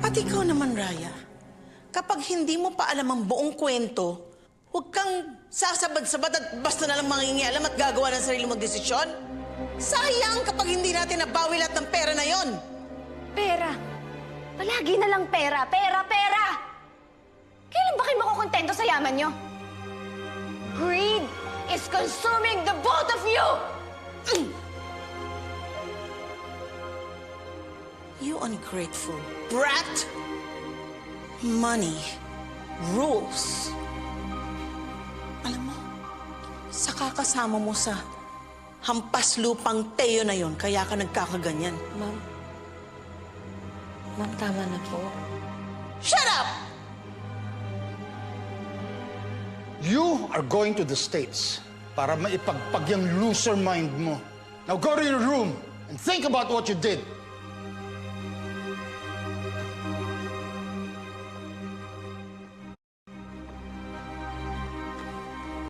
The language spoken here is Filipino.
At ikaw naman, Raya, kapag hindi mo pa alam ang buong kwento, huwag kang sasabad-sabad at basta na lang mangingialam at gagawa ng sarili mong desisyon. Sayang kapag hindi natin nabawi lahat ng pera na yon. Pera. Palagi na lang pera, pera, pera! Kailan ba kayo makukontento sa yaman nyo? Greed is consuming the both of you! You ungrateful brat! Money, rules. Alam mo, sa kakasama mo sa hampas lupang Teo na yon, kaya ka nagkakaganyan. Ma'am, tama na po. Shut up! You are going to the States para maipagpag yung loser mind mo. Now go to your room and think about what you did.